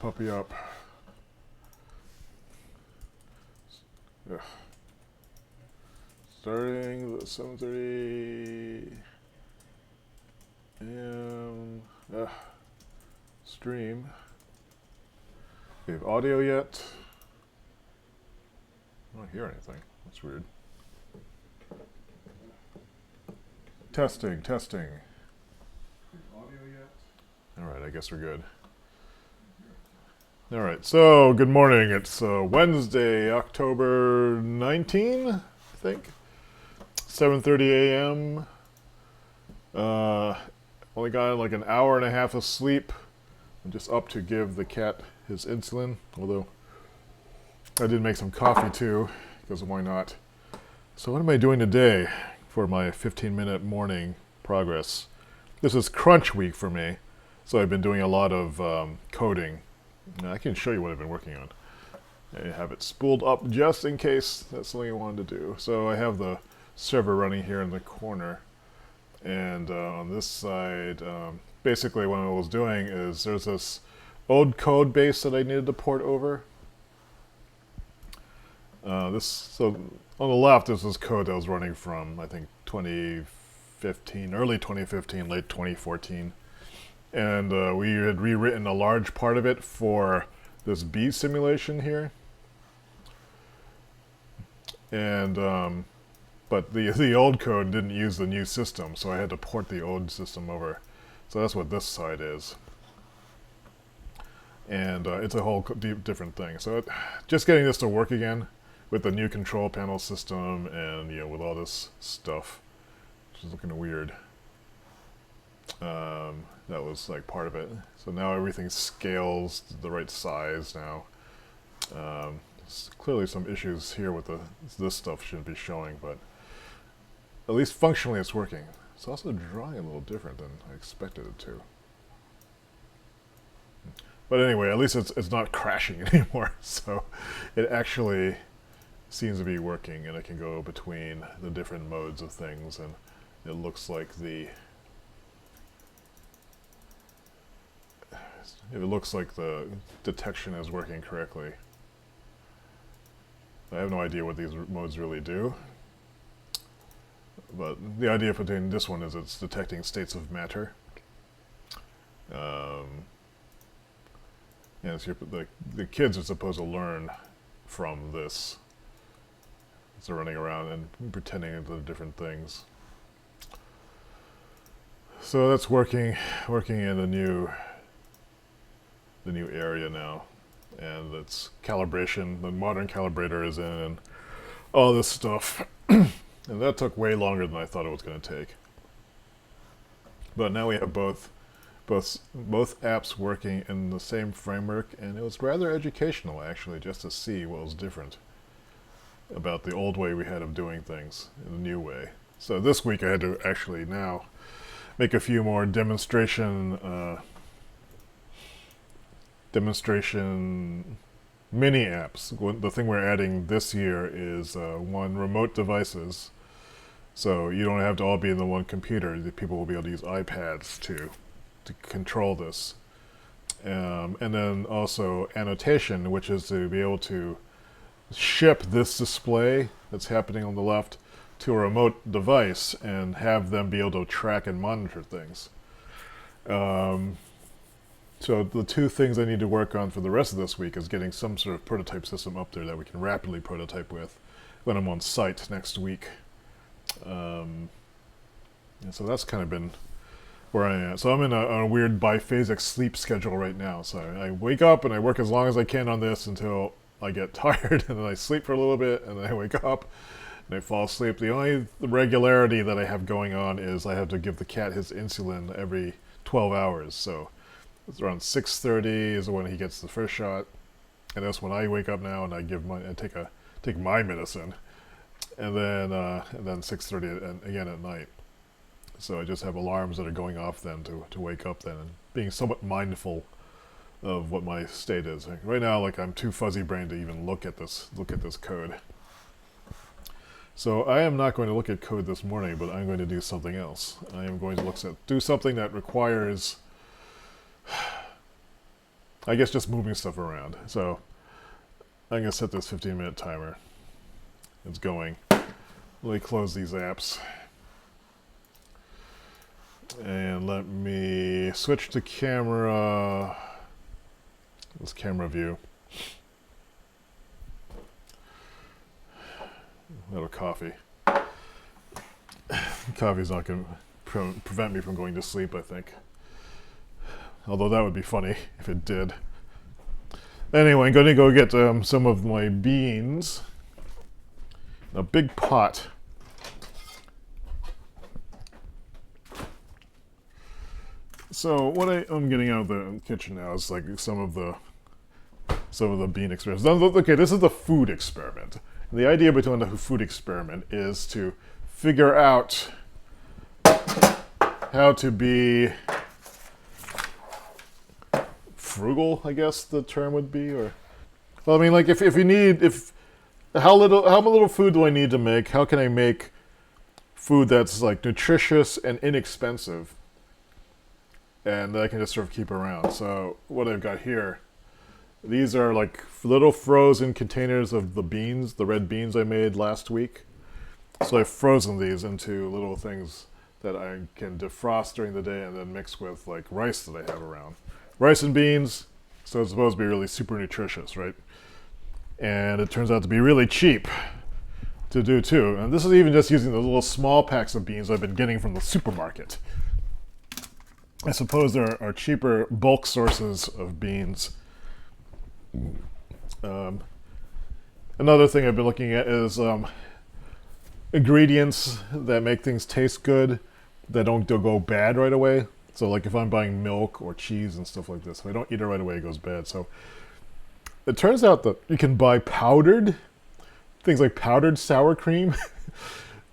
Puppy up. Ugh. Starting at 7:30 a.m. Stream. Do we have audio yet? I don't hear anything. That's weird. Testing. Audio yet? Alright, I guess we're good. Alright, so good morning. It's Wednesday, October 19, I think. 7:30 a.m. Only got like an hour and a half of sleep. I'm just up to give the cat his insulin, although I did make some coffee too, because why not? So what am I doing today for my 15-minute morning progress? This is crunch week for me, so I've been doing a lot of coding. Now, I can show you what I've been working on. I have it spooled up just in case that's something I wanted to do. So I have the server running here in the corner, and on this side, basically what I was doing is there's this old code base that I needed to port over. So on the left is this code that was running from, I think, 2015, early 2015, late 2014. And we had rewritten a large part of it for this bee simulation here. And but the old code didn't use the new system, so I had to port the old system over. So that's what this side is. And it's a whole different thing. So just getting this to work again with the new control panel system and with all this stuff, which is looking weird. That was like part of it. So now everything scales to the right size now. There's clearly some issues here with this stuff shouldn't be showing, but at least functionally it's working. It's also drawing a little different than I expected it to. But anyway, at least it's not crashing anymore. So it actually seems to be working, and it can go between the different modes of things, and it looks like the detection is working correctly. I have no idea what these modes really do, but the idea between this one is it's detecting states of matter. And it's the kids are supposed to learn from this. So running around and pretending into different things. So that's working in the new area now, and it's calibration. The modern calibrator is in, and all this stuff, and that took way longer than I thought it was going to take. But now we have both apps working in the same framework, and it was rather educational actually, just to see what was different about the old way we had of doing things in the new way. So this week I had to actually now make a few more demonstration mini apps. The thing we're adding this year is one, remote devices. So you don't have to all be in the one computer. The people will be able to use iPads to control this. And then also annotation, which is to be able to ship this display that's happening on the left to a remote device and have them be able to track and monitor things. So the two things I need to work on for the rest of this week is getting some sort of prototype system up there that we can rapidly prototype with when I'm on site next week. And so that's kind of been where I am. So I'm in a weird biphasic sleep schedule right now. So I wake up and I work as long as I can on this until I get tired, and then I sleep for a little bit, and then I wake up and I fall asleep. The only regularity that I have going on is I have to give the cat his insulin every 12 hours. So it's around 6:30 is when he gets the first shot, and that's when I wake up now and I take my medicine, and then 6:30 and again at night. So I just have alarms that are going off then to wake up then, and being somewhat mindful of what my state is. Like right now, like I'm too fuzzy brained to even look at this code. So I am not going to look at code this morning, but I'm going to do something else. I am going to do something that requires I guess just moving stuff around. So I'm going to set this 15-minute timer. It's going. Let me close these apps. And let me switch to camera. This camera view. Another coffee. Coffee's not going to prevent me from going to sleep, I think. Although that would be funny if it did. Anyway, I'm going to go get some of my beans. A big pot. So what I'm getting out of the kitchen now is like some of the bean experiments. Okay, this is the food experiment. And the idea behind the food experiment is to figure out how to be frugal, I guess the term would be, or well, I mean, like how little food do I need to make? How can I make food that's like nutritious and inexpensive, and that I can just sort of keep around? So what I've got here, these are like little frozen containers of the beans, the red beans I made last week. So I've frozen these into little things that I can defrost during the day and then mix with like rice that I have around. Rice and beans, so it's supposed to be really super nutritious, right? And it turns out to be really cheap to do too. And this is even just using the little small packs of beans I've been getting from the supermarket. I suppose there are cheaper bulk sources of beans. Another thing I've been looking at is ingredients that make things taste good that don't go bad right away. So like if I'm buying milk or cheese and stuff like this, if I don't eat it right away, it goes bad. So it turns out that you can buy powdered things like powdered sour cream.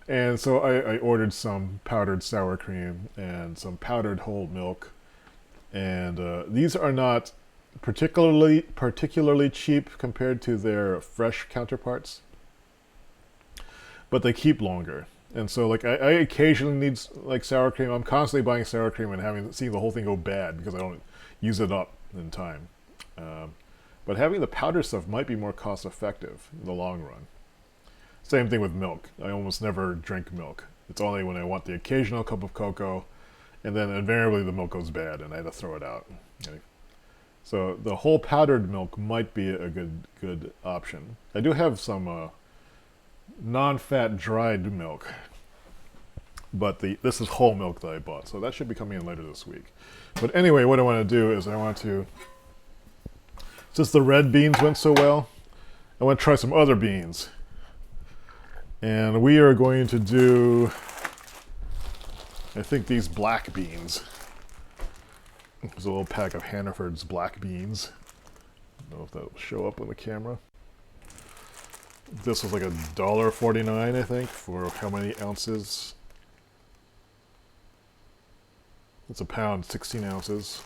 And so I ordered some powdered sour cream and some powdered whole milk. And these are not particularly cheap compared to their fresh counterparts, but they keep longer. And so like I occasionally need like sour cream. I'm constantly buying sour cream and seeing the whole thing go bad because I don't use it up in time. But having the powder stuff might be more cost effective in the long run. Same thing with milk. I almost never drink milk. It's only when I want the occasional cup of cocoa, and then invariably the milk goes bad and I had to throw it out. Okay. So the whole powdered milk might be a good option. I do have some non-fat dried milk, but this is whole milk that I bought, so that should be coming in later this week. But anyway, what I want to do is since the red beans went so well, I want to try some other beans. And we are going to do, I think, these black beans. There's a little pack of Hannaford's black beans. I don't know if that will show up on the camera. This was like $1.49, I think, for how many ounces? It's a pound, 16 ounces.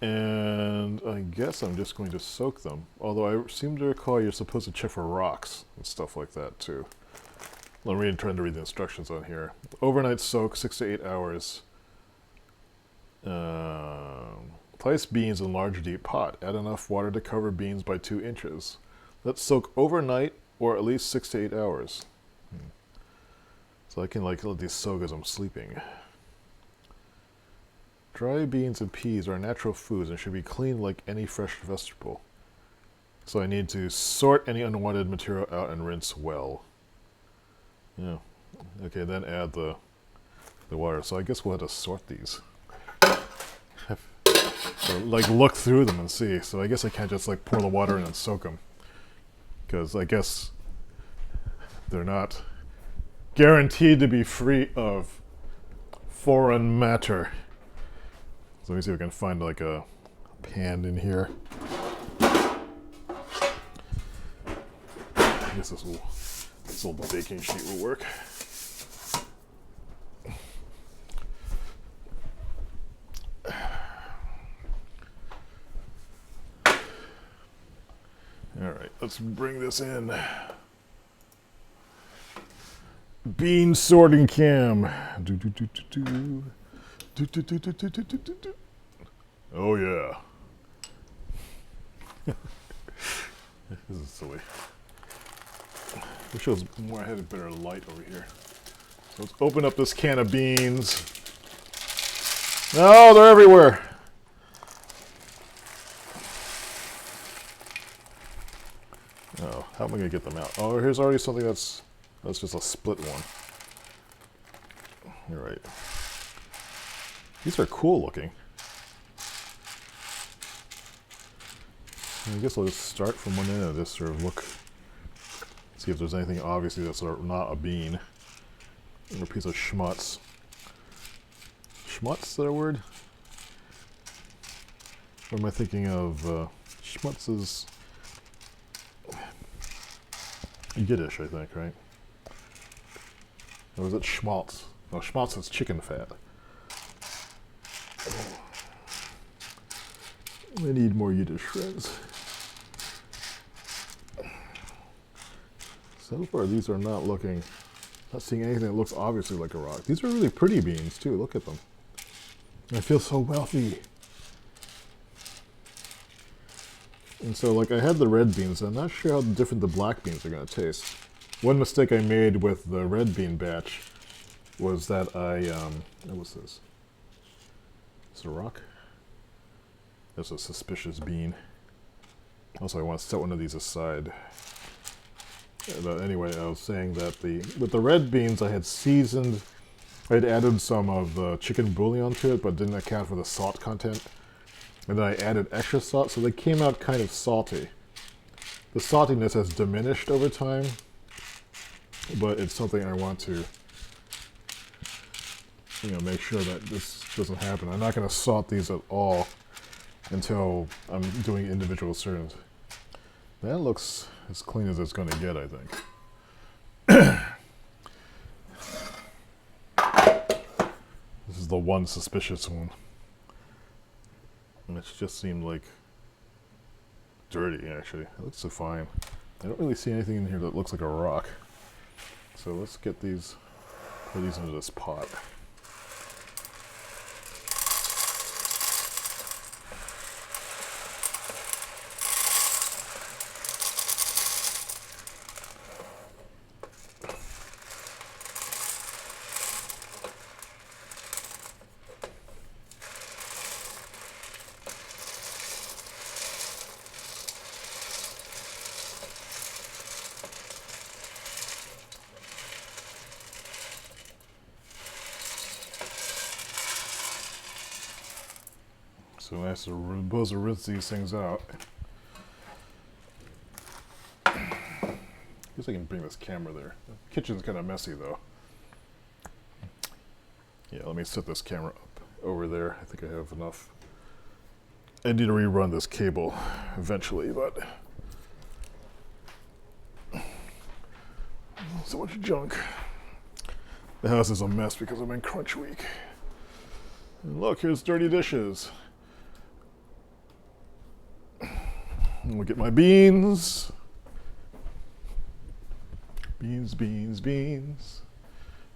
And I guess I'm just going to soak them. Although I seem to recall you're supposed to check for rocks and stuff like that too. I'm trying to read the instructions on here. Overnight soak, 6 to 8 hours. Place beans in large deep pot. Add enough water to cover beans by 2 inches. Let's soak overnight or at least 6 to 8 hours. So I can like let these soak as I'm sleeping. Dry beans and peas are natural foods and should be cleaned like any fresh vegetable. So I need to sort any unwanted material out and rinse well. Yeah. Okay, then add the water. So I guess we'll have to sort these. So, like look through them and see. So I guess I can't just like pour the water in and soak them. Because I guess they're not guaranteed to be free of foreign matter. So let me see if I can find like a pan in here. I guess this little baking sheet will work. All right, let's bring this in. Bean sorting cam. Oh yeah. This is silly. Wish it was more. I had a better light over here. So let's open up this can of beans. No, they're everywhere. Oh, how am I going to get them out? Oh, here's already something that's just a split one. You're right. These are cool looking. I guess I'll just start from one end of this, sort of look, see if there's anything obviously that's not a bean. Or a piece of schmutz. Schmutz, is that a word? Or am I thinking of schmutz is Yiddish, I think, right? Or is it schmaltz? No, schmaltz is chicken fat. I need more Yiddish friends. So far, these are not seeing anything that looks obviously like a rock. These are really pretty beans, too. Look at them. I feel so wealthy. And so, like, I had the red beans. I'm not sure how different the black beans are going to taste. One mistake I made with the red bean batch was that what was this? Is it a rock? That's a suspicious bean. Also, I want to set one of these aside. But anyway, I was saying that with the red beans, I had added some of the chicken bouillon to it, but didn't account for the salt content. And then I added extra salt, so they came out kind of salty. The saltiness has diminished over time, but it's something I want to, make sure that this doesn't happen. I'm not going to salt these at all until I'm doing individual servings. That looks as clean as it's going to get, I think. This is the one suspicious one. And it just seemed like dirty, actually. It looks so fine. I don't really see anything in here that looks like a rock. So let's get put these into this pot. So nice to rinse these things out. Guess I can bring this camera there. The kitchen's kind of messy though. Yeah, let me set this camera up over there. I think I have enough. I need to rerun this cable eventually, but so much junk. The house is a mess because I'm in crunch week. And look, here's dirty dishes. Look at my beans. Beans, beans, beans.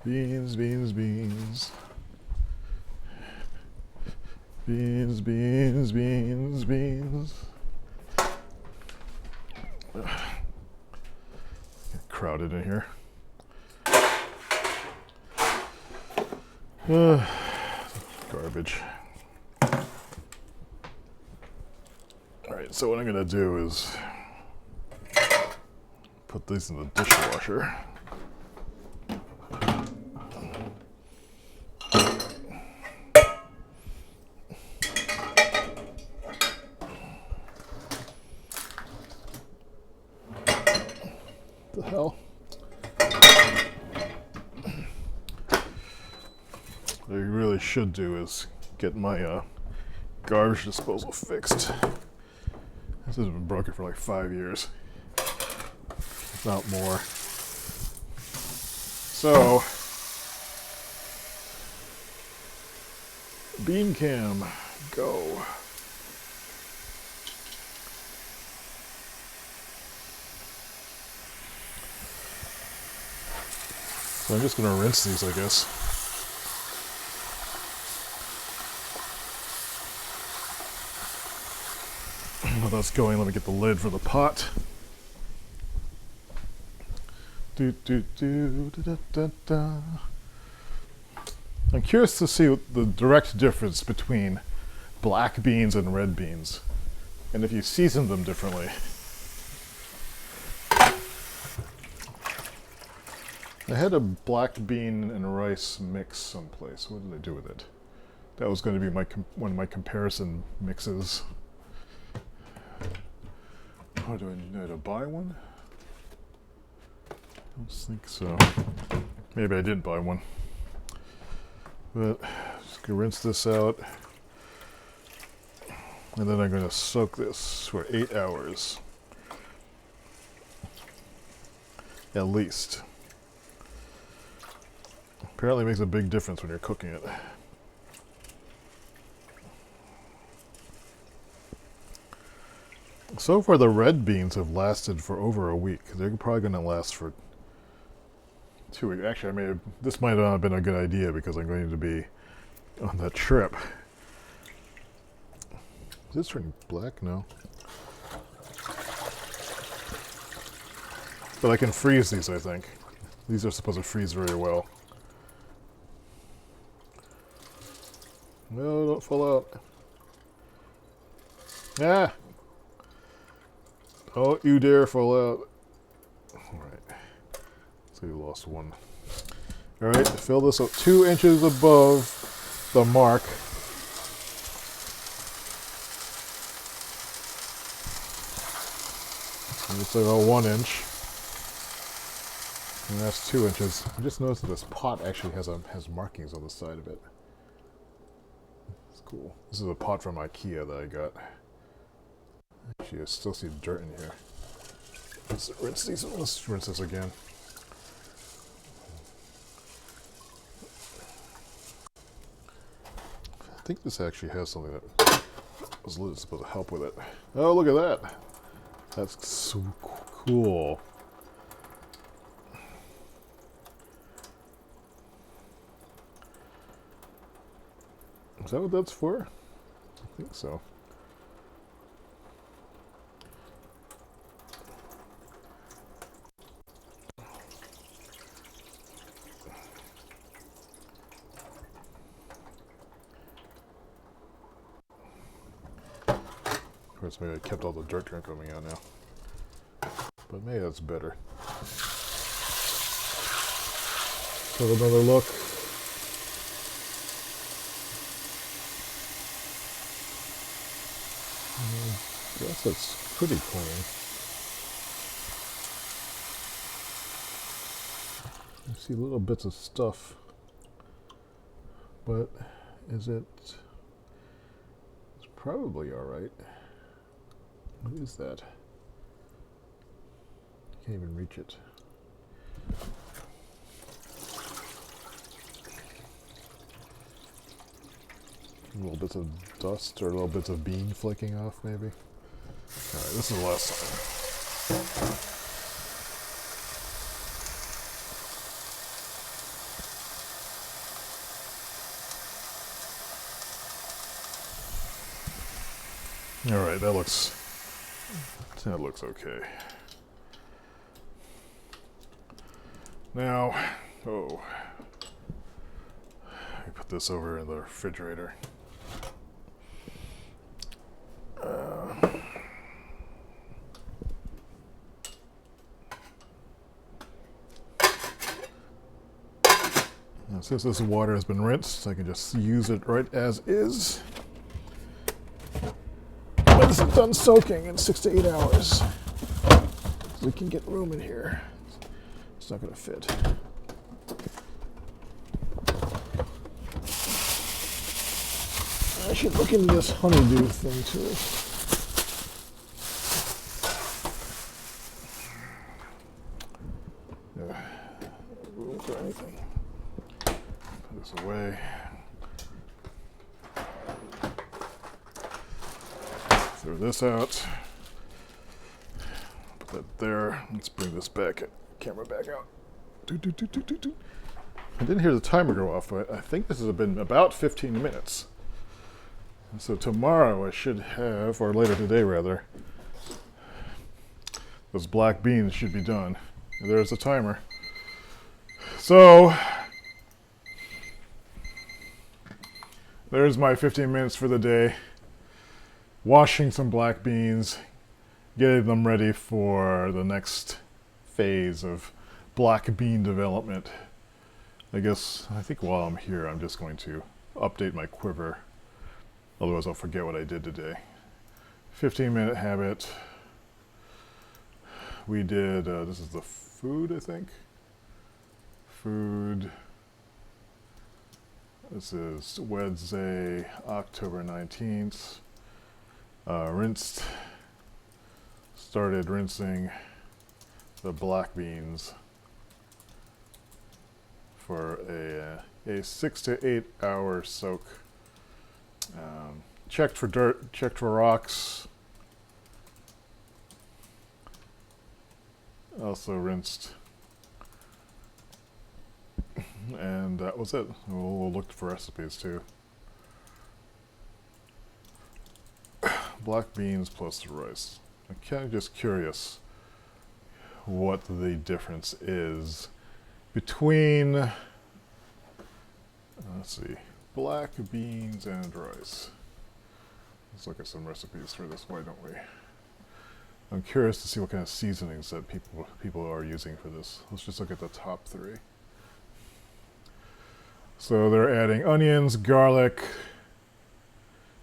Beans, beans, beans. Beans, beans, beans, beans. Crowded in here. Garbage. Alright, so what I'm going to do is put these in the dishwasher. The hell? What I really should do is get my garbage disposal fixed. This has been broken for like 5 years, if not more. So, bean cam, go. So I'm just going to rinse these, I guess. While that's going, let me get the lid for the pot. Do, do, do, da, da, da. I'm curious to see the direct difference between black beans and red beans, and if you season them differently. I had a black bean and rice mix someplace. What did I do with it? That was going to be one of my comparison mixes. Oh, do I need to buy one? I don't think so. Maybe I didn't buy one. But just gonna rinse this out. And then I'm going to soak this for 8 hours. At least. Apparently it makes a big difference when you're cooking it. So far the red beans have lasted for over a week. They're probably going to last for 2 weeks. Actually, this might not have been a good idea because I'm going to be on that trip. Is this turning black? No. But I can freeze these, I think. These are supposed to freeze very well. No, don't fall out. Ah! Don't you dare fall out. Alright. So you lost one. Alright, fill this up 2 inches above the mark. And it's about 1 inch. And that's 2 inches. I just noticed that this pot actually has markings on the side of it. It's cool. This is a pot from IKEA that I got. Actually, I still see dirt in here. Let's rinse these. Let's rinse this again. I think this actually has something that was supposed to help with it. Oh, look at that! That's so cool. Is that what that's for? I think so. Of course, maybe I kept all the dirt coming out now. But maybe that's better. Give another look. I guess that's pretty clean. I see little bits of stuff, but is it? It's probably all right. What is that? I can't even reach it. Little bits of dust or little bits of bean flaking off, maybe. Alright, this is the last time. Alright, that looks okay. Now, let me put this over in the refrigerator. Now, since this water has been rinsed, I can just use it right as is. When this is done soaking in 6 to 8 hours, we can get room in here. It's not going to fit. I should look into this honeydew thing too. Room for anything. Put this away. Throw this out. Put that there. Let's bring this back. Camera back out. I didn't hear the timer go off, but I think this has been about 15 minutes. So tomorrow I should have, or later today rather, those black beans should be done. And there's a timer. So there's my 15 minutes for the day. Washing some black beans, getting them ready for the next phase of black bean development. I think while I'm here, I'm just going to update my quiver. Otherwise, I'll forget what I did today. 15-minute habit. We did, this is the food, I think. Food. This is Wednesday, October 19th. Started rinsing the black beans for a 6 to 8 hour soak. Checked for dirt, checked for rocks. Also rinsed. And that was it. We'll look for recipes too. Black beans plus the rice. I'm kind of just curious what the difference is between, let's see, black beans and rice. Let's look at some recipes for this, why don't we? I'm curious to see what kind of seasonings that people are using for this. Let's just look at the top three. So they're adding onions, garlic,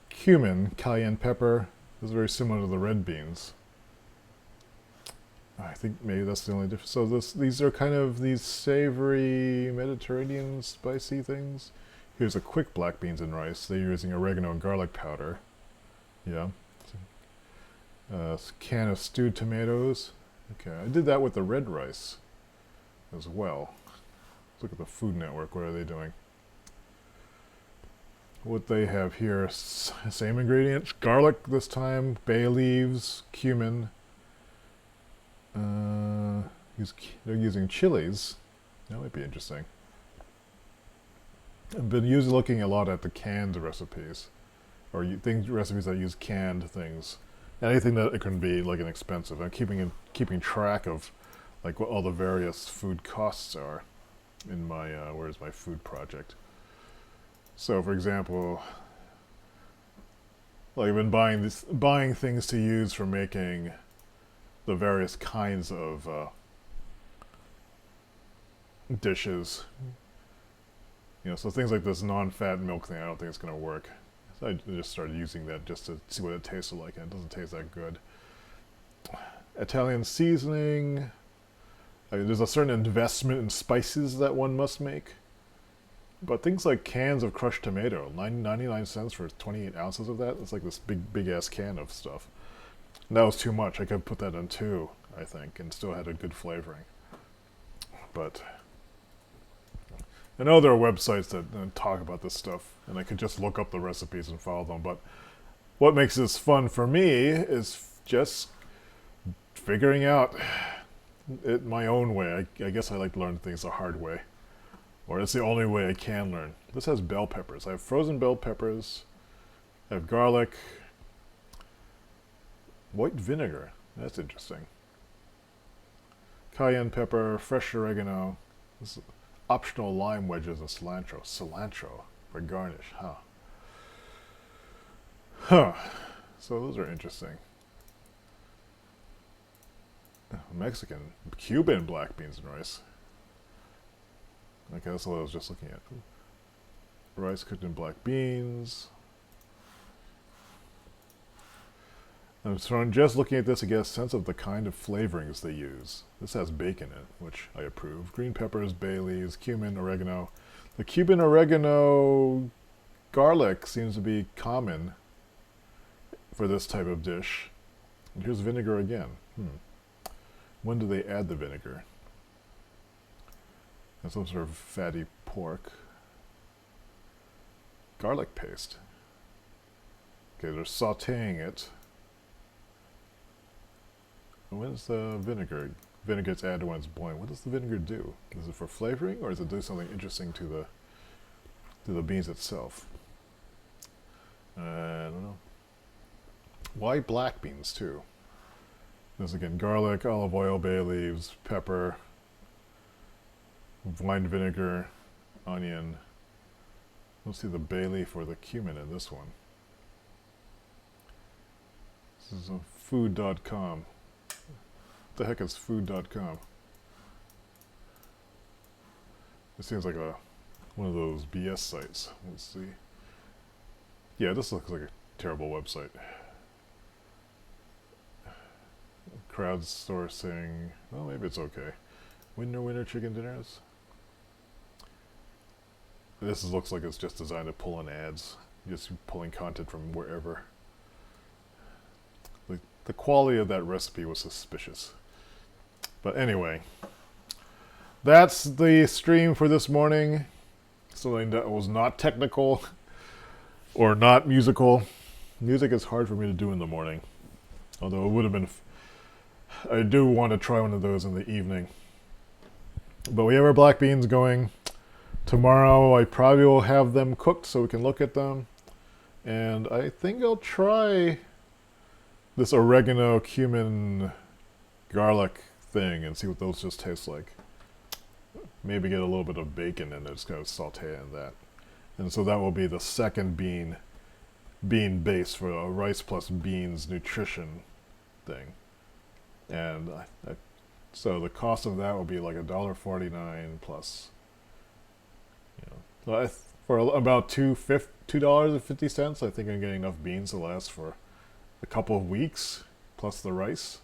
cumin, cayenne pepper. This is very similar to the red beans. I think maybe that's the only difference. So these are kind of these savory Mediterranean spicy things. Here's a quick black beans and rice. They're using oregano and garlic powder. Yeah. Can of stewed tomatoes. Okay, I did that with the red rice as well. Let's look at the Food Network. What are they doing? What they have here, same ingredients. Garlic this time, bay leaves, cumin. They're using chilies. That might be interesting. I've been looking a lot at the canned recipes, or recipes that use canned things. Anything that it can be like inexpensive. I'm keeping track of like what all the various food costs are in my where's my food project. So, for example, like I've been buying things to use for making the various kinds of dishes. So things like this non-fat milk thing, I don't think it's going to work. So I just started using that just to see what it tasted like, and it doesn't taste that good. Italian seasoning. I mean, there's a certain investment in spices that one must make. But things like cans of crushed tomato, 99 cents for 28 ounces of that. It's like this big ass can of stuff. And that was too much. I could put that in 2, I think, and still had a good flavoring. But I know there are websites that talk about this stuff, and I could just look up the recipes and follow them. But what makes this fun for me is just figuring out it my own way. I guess I like to learn things the hard way. Or it's the only way I can learn. This has bell peppers. I have frozen bell peppers. I have garlic. White vinegar. That's interesting. Cayenne pepper, fresh oregano. This is optional lime wedges and cilantro. Cilantro for garnish, huh? Huh. So those are interesting. Mexican, Cuban black beans and rice. Okay, that's what I was just looking at. Rice cooked in black beans. So I'm just looking at this to get a sense of the kind of flavorings they use. This has bacon in it, which I approve. Green peppers, bay leaves, cumin, oregano. The cumin, oregano, garlic seems to be common for this type of dish. And here's vinegar again. When do they add the vinegar? And some sort of fatty pork. Garlic paste. Okay, they're sauteing it. When's the vinegar? Vinegar gets added when it's boiling. What does the vinegar do? Is it for flavoring, or does it do something interesting to the beans itself? I don't know. Why black beans too? There's again garlic, olive oil, bay leaves, pepper, wine vinegar, onion. Let's see the bay leaf or the cumin in this one. This is a food.com. What the heck is food.com? It seems like one of those BS sites. Let's see. Yeah, this looks like a terrible website. Crowdsourcing. Well, maybe it's okay. Winner chicken dinners. This looks like it's just designed to pull in ads. Just pulling content from wherever. The quality of that recipe was suspicious. But anyway, that's the stream for this morning. Something that was not technical or not musical. Music is hard for me to do in the morning. Although it would have been... I do want to try one of those in the evening. But we have our black beans going. Tomorrow I probably will have them cooked so we can look at them. And I think I'll try this oregano, cumin, garlic thing and see what those just taste like. Maybe get a little bit of bacon in it, just kind of saute in that. And so that will be the second bean base for a rice plus beans nutrition thing. And so the cost of that will be like $1.49 plus, for about $2.50. I think I'm getting enough beans to last for a couple of weeks, plus the rice.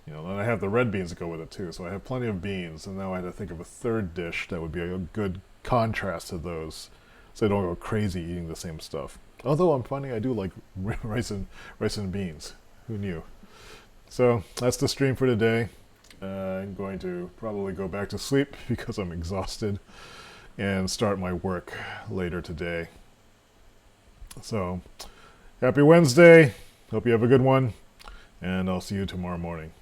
Then I have the red beans to go with it too, so I have plenty of beans, and now I had to think of a third dish that would be a good contrast to those, so I don't go crazy eating the same stuff. Although I'm finding I do like rice and beans. Who knew? So that's the stream for today. I'm going to probably go back to sleep because I'm exhausted and start my work later today. So happy Wednesday. Hope you have a good one, and I'll see you tomorrow morning.